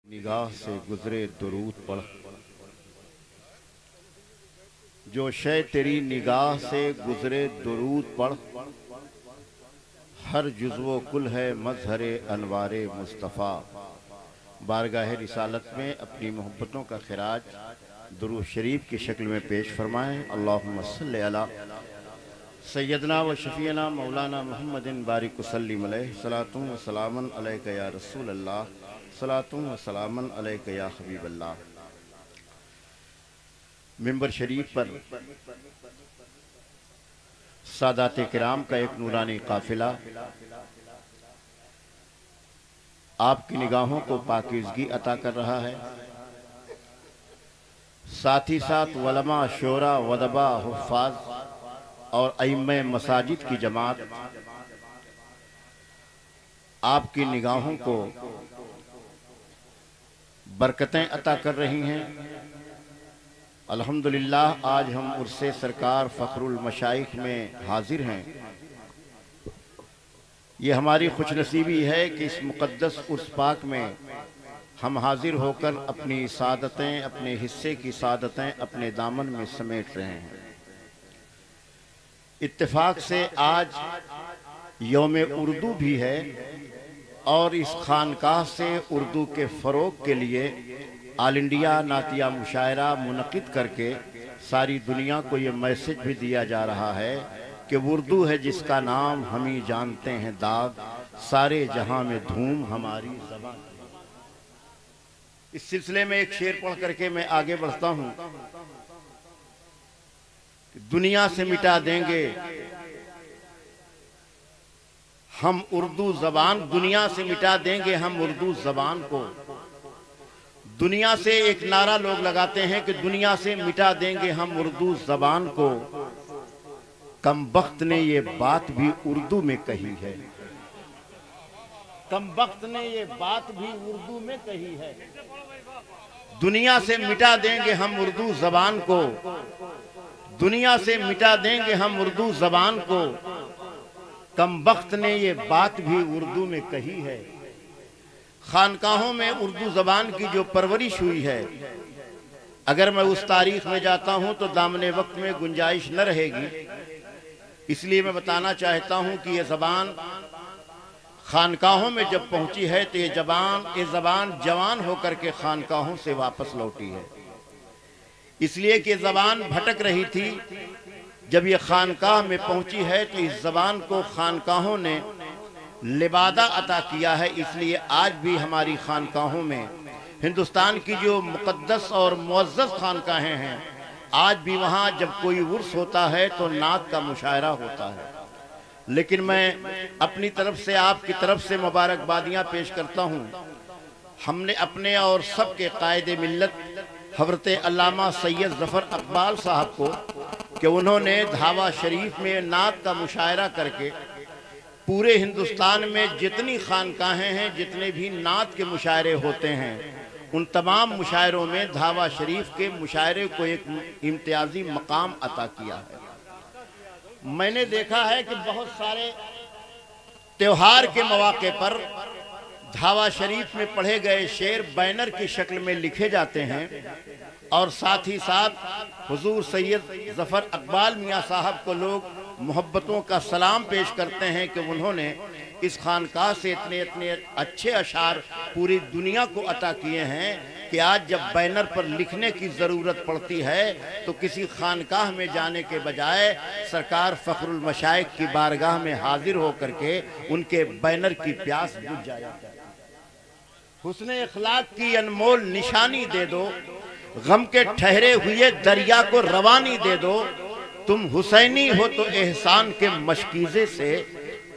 निगाह से गुजरे दुरूद पढ़, जो शय तेरी निगाह से गुजरे दुरूद पढ़, हर जुज़्व कुल है मज़हरे अनवारे मुस्तफ़ा। बारगाह रिसालत में अपनी मोहब्बतों का खिराज दुरूद शरीफ की शक्ल में पेश फरमाएँ। अल्लाहुम्मा सल्लि अला सैयदना व शफ़ीना मौलाना मुहम्मदिन बारिक वसल्लिम अलैहि सलातु व सलामन अलैका या रसूल अल्लाह, सलातु व सलामन अलैका या हबीब अल्लाह। मिंबर शरीफ पर सादात किराम का एक नूरानी काफिला आपकी निगाहों को पाकीज़गी अता कर रहा है। साथ ही साथ वलमा, शोरा, वदबा, हुफ़्फ़ाज़ और अइम्मे मसाजिद की जमात आपकी निगाहों को बरकतें अता कर रही हैं। अल्हम्दुलिल्लाह आज हम उर्से सरकार फ़ख्रुल मशाइख में हाजिर हैं। ये हमारी खुशनसीबी है कि इस मुक़द्दस उर्स पाक में हम हाजिर होकर अपनी सादतें, अपने हिस्से की सादतें अपने दामन में समेट रहे हैं। इत्तेफाक से आज यौम उर्दू भी है और इस खानकाह से उर्दू के फ़रोग़ के लिए ऑल इंडिया नातिया मुशायरा मुनक़िद करके सारी दुनिया को ये मैसेज भी दिया जा रहा है कि उर्दू है जिसका नाम हम ही जानते हैं दाग, सारे जहां में धूम हमारी ज़बान। इस सिलसिले में एक शेर पढ़ करके मैं आगे बढ़ता हूं। दुनिया से मिटा देंगे हम उर्दू ज़बान, दुनिया से मिटा देंगे हम उर्दू ज़बान को। दुनिया से एक नारा लोग लगाते हैं कि दुनिया से मिटा देंगे हम उर्दू ज़बान को। कमबख्त ने ये बात भी उर्दू में कही है, कमबख्त ने ये बात भी उर्दू में कही है। दुनिया से मिटा देंगे हम उर्दू ज़बान को, दुनिया से मिटा देंगे हम उर्दू ज़बान को। कमबख्त ने ये बात भी उर्दू में कही है। खानकाहों में उर्दू ज़बान की जो परवरिश हुई है, अगर मैं उस तारीख में जाता हूं तो दामने वक्त में गुंजाइश न रहेगी। इसलिए मैं बताना चाहता हूं कि ये ज़बान खानकाहों में जब पहुंची है तो ये ज़बान जवान होकर के खानकाहों से वापस लौटी है। इसलिए कि ज़बान भटक रही थी, जब ये खानकाह में पहुंची है तो इस ज़बान को खानकाहों ने लिबादा अता किया है। इसलिए आज भी हमारी खानकाहों में, हिंदुस्तान की जो मुक़द्दस और मुअज़्ज़ज़ खानकाहें हैं, आज भी वहाँ जब कोई उर्स होता है तो नात का मुशायरा होता है। लेकिन मैं अपनी तरफ से आपकी तरफ से मुबारकबादियाँ पेश करता हूँ। हमने अपने और सबके कायदे मिल्लत हज़रत अल्लामा सैयद ज़फ़र इक़बाल साहब को कि उन्होंने धावा शरीफ में नात का मुशायरा करके पूरे हिंदुस्तान में जितनी खानकाहें हैं, जितने भी नात के मुशायरे होते हैं, उन तमाम मुशायरों में धावा शरीफ के मुशायरे को एक इम्तियाजी मकाम अता किया है। मैंने देखा है कि बहुत सारे त्योहार के मौके पर धावा शरीफ में पढ़े गए शेर बैनर की शक्ल में लिखे जाते हैं और साथ ही साथ हुजूर सैयद ज़फ़र इक़बाल मियाँ साहब को लोग मोहब्बतों का सलाम पेश करते हैं कि उन्होंने इस खानकाह से इतने इतने अच्छे अशार पूरी दुनिया को अता किए हैं कि आज जब बैनर पर लिखने की ज़रूरत पड़ती है तो किसी खानकाह में जाने के बजाय सरकार फ़ख्रुल मशाइख की बारगाह में हाजिर होकर के उनके बैनर की प्यास बुझ जाया। हुस्ने इखलाक की अनमोल निशानी दे दो, गम के ठहरे हुए दरिया को रवानी दे दो। तुम हुसैनी हो तो एहसान के मशकीज़े से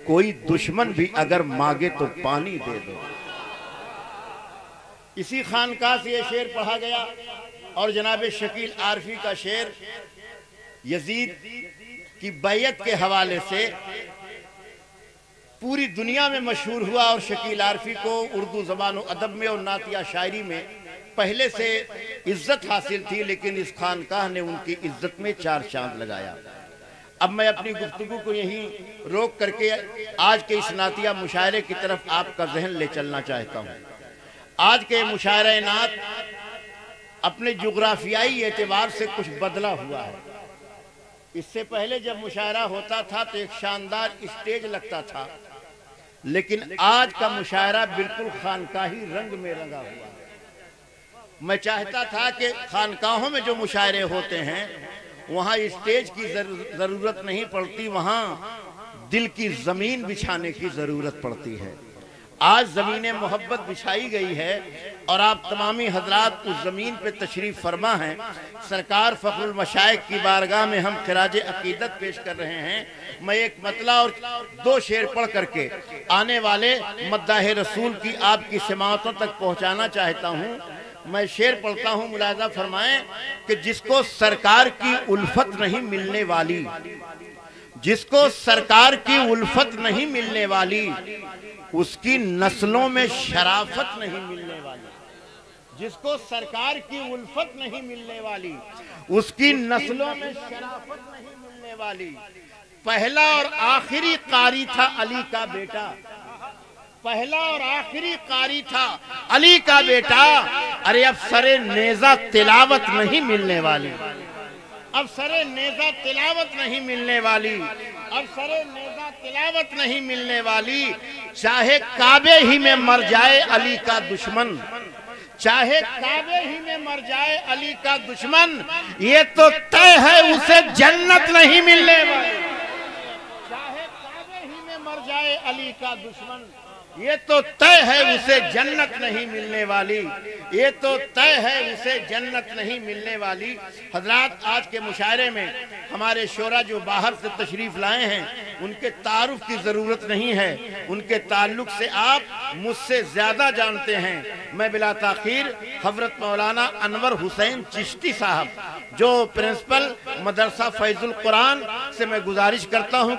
कोई दुश्मन भी अगर मांगे तो पानी दे दो। इसी खानकाह से ये शेर पढ़ा गया और जनाब शकील आरफी का शेर यजीद की बैयत के हवाले से पूरी दुनिया में मशहूर हुआ और शकील आरफी को उर्दू ज़बान और अदब में और नातिया शायरी में पहले से इज्जत हासिल थी, लेकिन इस खानकाह ने उनकी इज्जत में चार चांद लगाया। अब मैं अपनी गुफ्तगू को यहीं रोक करके आज के इस नातिया मुशायरे की तरफ आपका जहन ले चलना चाहता हूँ। आज के मुशायरे नात अपने जुग्राफियाई एतबार से कुछ बदला हुआ है। इससे पहले जब मुशायरा होता था तो एक शानदार स्टेज लगता था, लेकिन आज का मुशायरा बिल्कुल खानकाही रंग में रंगा हुआ है। मैं चाहता था कि खानकाहों में जो मुशायरे होते हैं वहाँ स्टेज की जरूरत नहीं पड़ती, वहाँ दिल की जमीन बिछाने की जरूरत पड़ती है। आज ज़मीन मोहब्बत बिछाई गई है और आप तमामी हजरात उस ज़मीन पे तशरीफ़ फरमा हैं। सरकार फ़खरुल मशाइख की बारगाह में हम खिराज अकीदत पेश कर रहे हैं। मैं एक मतला और 2 शेर पढ़ करके आने वाले मद्दाह रसूल की आपकी समाअतों तक पहुँचाना चाहता हूँ। मैं शेर पढ़ता हूँ, मुलाज़ा फरमाएं कि जिसको सरकार की उल्फत नहीं मिलने वाली, जिसको सरकार की उल्फत नहीं मिलने वाली, उसकी नस्लों में शराफत नहीं मिलने वाली। जिसको सरकार की उल्फत नहीं मिलने वाली, उसकी नस्लों में शराफत नहीं मिलने वाली। पहला और आखिरी कारी था अली का बेटा, पहला और आखिरी कारी था अली का बेटा। अरे अब सरे नेजा तिलावत नहीं मिलने वाली, अब सरे नेजा तिलावत नहीं मिलने वाली, अब सरे नेजा तिलावत नहीं मिलने वाली। चाहे काबे ही में मर जाए अली का दुश्मन, चाहे काबे ही में मर जाए अली का दुश्मन, ये तो तय है उसे जन्नत नहीं मिलने वाली। चाहे काबे ही में मर जाए अली का दुश्मन, ये तो तय है उसे जन्नत नहीं मिलने वाली, ये तो तय है उसे जन्नत नहीं मिलने वाली। हजरात, आज के मुशायरे में हमारे शोरा जो बाहर से तशरीफ लाए हैं उनके तारुफ की ज़रूरत नहीं है, उनके ताल्लुक से आप मुझसे ज़्यादा जानते हैं। मैं बिला ताखीर हज़रत मौलाना अनवर हुसैन चिश्ती साहब जो प्रिंसिपल मदरसा फैजुल कुरान से मैं गुजारिश करता हूँ